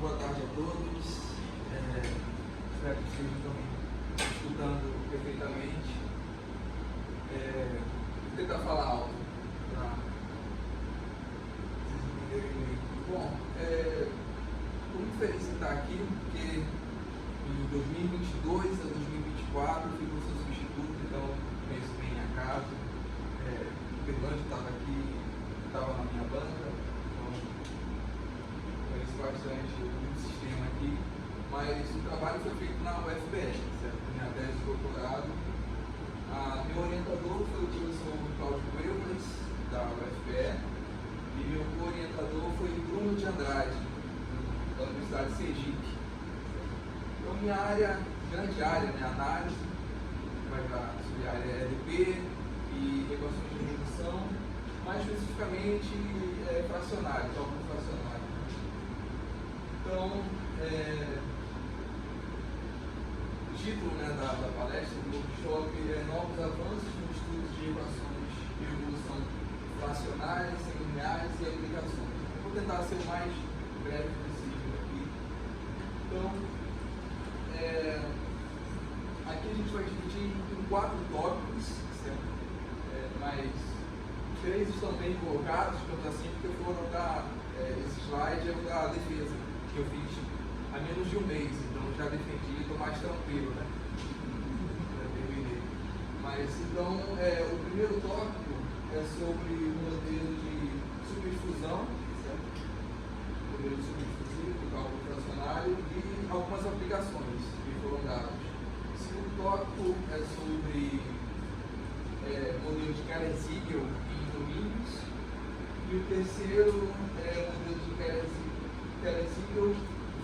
boa tarde a todos. Espero que vocês estão escutando perfeitamente. Vou tentar falar alto para vocês entenderem bem. Bom, estou muito feliz em estar aqui, porque em 2022 a 2024 eu fui professor substituto, então conheço bem a casa. O Berlândia estava aqui, estava na minha banca, então conheço bastante o sistema aqui, mas o trabalho foi feito na UFBS, certo? Minha tese de doutorado. Meu orientador foi o professor Cláudio Cuevas, da UFBE, e meu co-orientador foi Bruno de Andrade, da Universidade de Sergipe. Então, minha área, grande área, minha análise, vai estar sobre a área EDP e equações de redução, mais especificamente fracionários, cálculo fracionário. Então, o título da palestra do workshop é Novos Avanços no Estudo de Equações de Revolução Fracionárias, Lineares e Aplicações. Eu vou tentar ser o mais breve possível aqui. Então, aqui a gente vai dividir em 4 tópicos, certo? Mas 3 estão bem colocados, digamos assim, porque foram esse slide é o da defesa, que eu fiz há menos de um mês, então já defendi, estou mais tranquilo, né? Já terminei. Mas então, o primeiro tópico é sobre o modelo de subdifusão, certo? O modelo subdifusivo, cálculo fracionário e algumas aplicações que foram dadas. O segundo tópico é sobre modelo de Karen-Siegel em domínios. E o terceiro é o modelo de Karen-Siegel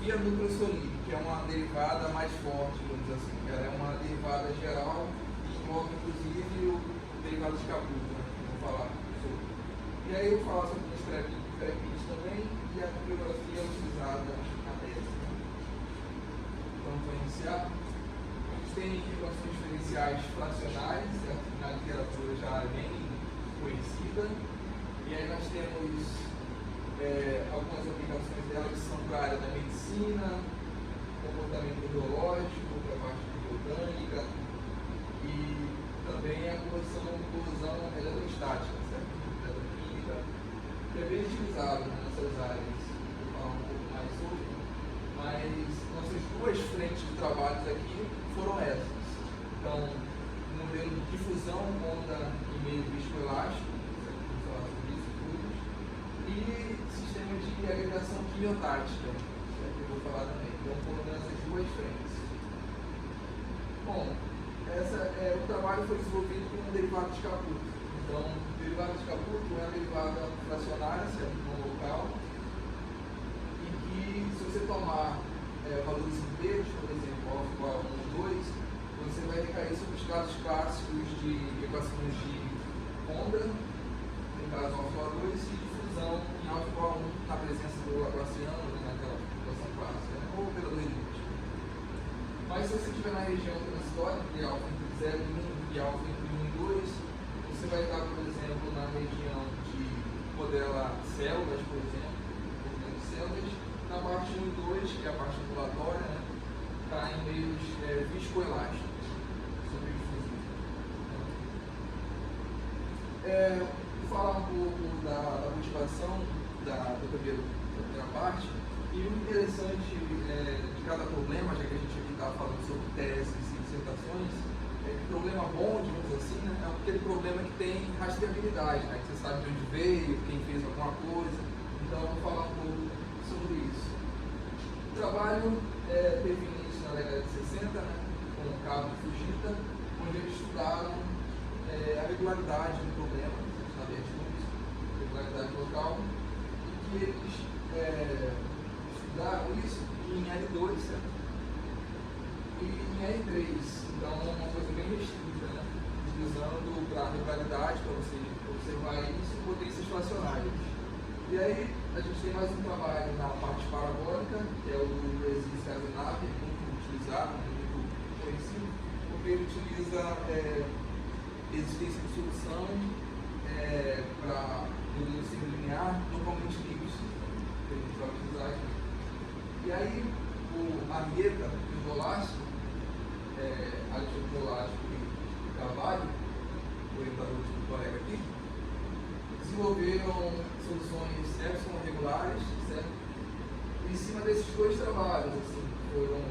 via nucleossolide, que é uma derivada mais forte, vamos dizer assim. Ela é uma derivada geral e envolve inclusive o derivado de Caputo, né, que eu vou falar sobre. E aí eu vou falar sobre os pré-pits também e a bibliografia utilizada na tese. Então, para iniciar, a gente tem equações diferenciais fracionárias, certo? Na literatura já é bem conhecida. E aí nós temos algumas aplicações delas que são para a área da medicina, comportamento biológico, para a parte de botânica e também a corrosão eletrostática, certo? Eletroquímica, que é bem utilizado nessas áreas. Vou falar um pouco mais sobre, mas nossas 2 frentes de trabalhos aqui foram essas. Então, o modelo de difusão, onda e meio viscoelástico, e sistema de agregação quimiotática, que eu vou falar também. Então, foram nessas 2 frentes. Bom, o trabalho foi desenvolvido com um derivado de Caputo. Então, o derivado de Caputo é uma derivada fracionária, certo? No local, e que, se você tomar valores inteiros, por exemplo, alfa igual a 1 ou 2, você vai recair sobre os casos clássicos de equações de onda, no caso alfa igual a 2, e difusão em alfa igual a 1 na presença do Laplaciano, naquela equação clássica, né? Ou pela limite. Mas se você estiver na região transitória, de alfa entre 0 e 1 e alfa entre 1 e 2, você vai estar, por exemplo, na região de modelar células, por exemplo, movimento de células, na parte 1 e 2, que é a parte ambulatória, né? Está em meios viscoelásticos, subdifusivos. Vou falar um pouco da motivação da primeira parte. E o interessante de cada problema, já que a gente aqui está falando sobre teses e dissertações, é que o problema bom, digamos assim, né, é aquele problema que tem rastreabilidade, né, que você sabe de onde veio, quem fez alguma coisa. Então, eu vou falar um pouco sobre isso. O trabalho teve início na década de 60, né, com o Cabo e Fujita, onde eles estudaram a regularidade do problema, regularidade local, e que eles estudaram isso em L2, certo? E em L3, então é uma coisa bem restrita, né? Utilizando para regularidade, para você observar isso, em potências fracionárias. E aí a gente tem mais um trabalho na parte parabólica, que é o do Resist Casanave, muito utilizado, muito conhecido, porque ele utiliza existência de solução para modelo linear, normalmente livres, que a gente vai utilizar aqui. E aí, o Arrieta e o Nolasco, Alexandre Nolasco e Carvalho, orientador do colega aqui, desenvolveram soluções Epsilon regulares, certo? E em cima desses dois trabalhos, assim, foram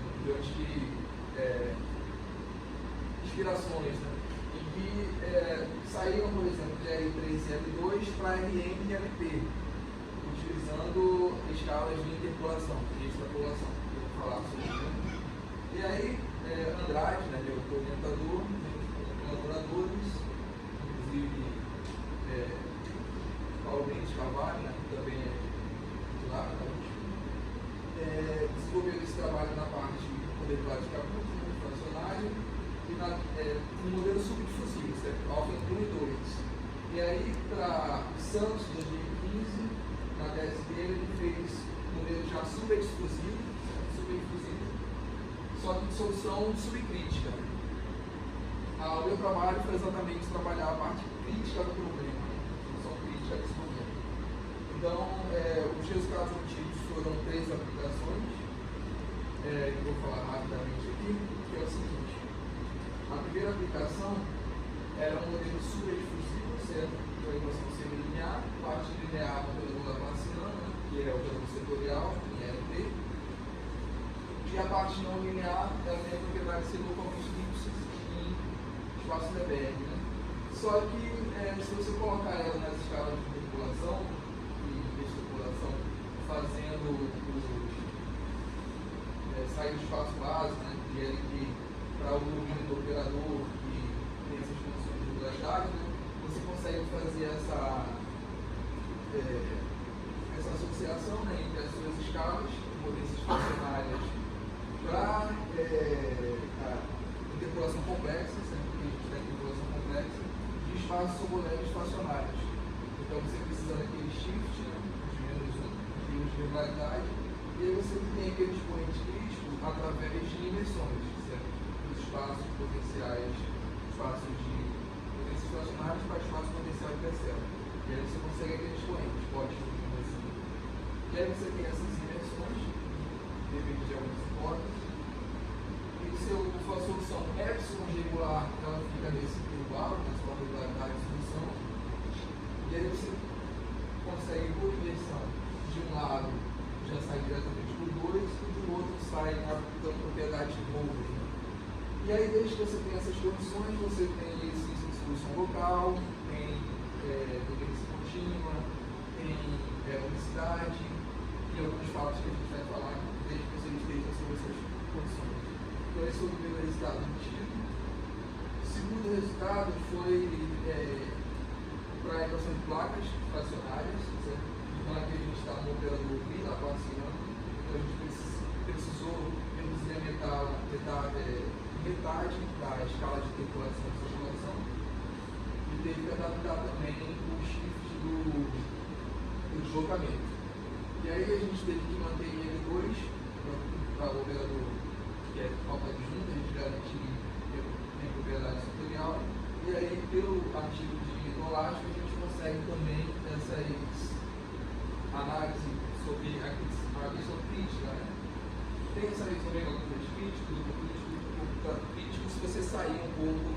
inspirações, né? E que saíram, por exemplo, de R3 e R2 para RM e MP, utilizando escalas de interpolação e extrapolação, que eu vou falar sobre isso. E aí, Andrade, né, que é o orientador, colaboradores, inclusive Paulo Mendes Carvalho, né, que também é titular da USP, desenvolveu esse trabalho na parte com derivados de Caput, fracionário, e no modelo subdifusivo, certo? Alfa 1 e 2. E aí, para Santos, em 2015, na tese dele, ele fez um modelo já subdifusivo, só que de solução subcrítica. O meu trabalho foi exatamente trabalhar a parte crítica do problema, solução crítica desse problema. Então, os resultados obtidos foram 3 aplicações, que eu vou falar rapidamente aqui, que é o seguinte. A primeira aplicação era um modelo superdifusivo, certo? Então, a equação semilinear, parte linear pelo Laplaciano, que é o modelo setorial, em LP, e a parte não linear, ela tem a propriedade de ser localmente elipse em espaço Lebesgue, né? Só que, se você colocar ela nas escalas de interpolação e extrapolação, fazendo sair do espaço base, né? Que é que para o domínio do operador que tem essas funções de regularidade, né, você consegue fazer essa associação, né, entre as suas escalas, potências fracionárias, para interpolação complexa, sempre que a gente tem interpolação complexa, de espaços sobreléveis fracionários. Então você precisa daquele shift, né, de menos 1, de regularidade, e aí você tem aquele expoente crítico através de inversões, certo? Dos espaços potenciais, espaços de potências fracionárias para espaços potenciais de parcela. E aí você consegue aquele expoente, pode assim. E aí você tem essas inversões, depende de algumas hipóteses. E sua solução epsilon regular, ela fica nesse intervalo, na sua regularidade de solução. E aí você consegue, por inversão, de um lado já sai diretamente por 2 e do outro sai aplicando propriedades de Mover. E aí, desde que você tem essas condições, você tem exercício de solução local, tem dependência contínua, tem unicidade e alguns fatos que a gente vai falar desde que você esteja sobre essas condições. Então, esse foi o primeiro resultado obtido. O segundo resultado foi para a equação de placas fracionárias, certo? Então, aqui a gente está no operador Laplaciano, então a gente precisou reduzir a metade da escala de interpolação e extrapolação e teve que adaptar também o shift do deslocamento. E aí a gente teve que manter em L2 para o operador que é falta de junta, a gente garante que tem propriedade setorial, e aí pelo artigo de Nolasco a gente consegue também essas análise sobre a questão crítica, né? Tem essa visão bem crítica, do crítico, se você sair um pouco